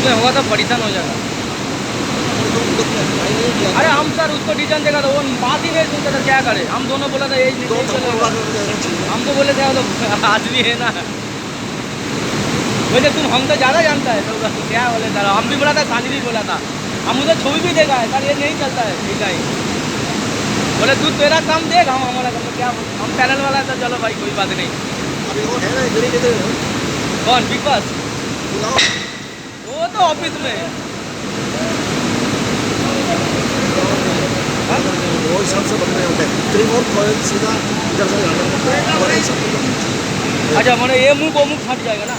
उसमें होगा तो परेशान हो जाएगा। अरे हम सर उसको डिसीजन देगा तो वो बात ही नहीं सुनता था, क्या करे। हम दोनों बोला था यही हम तो बोले थे वो तो आदमी है ना, बोले तुम हम तो ज़्यादा जानता है तो क्या बोले सर। हम भी बोला था, सानी भी बोला था, हम उधर छवि भी देखा है सर, ये नहीं चलता है ठीक है। बोले तू तेरा काम देख, हम हमारा काम। क्या हम पैनल वाला तो चलो भाई कोई बात नहीं। कौन बिग बॉस? वो तो ऑफिस में है। वो हिसाब से बन रहे होते हैं। त्रिमोर कोयल सीधा इधर से जाना होता है और ऐसा। अच्छा मैंने ये मुंह को मुंह फट जाएगा ना।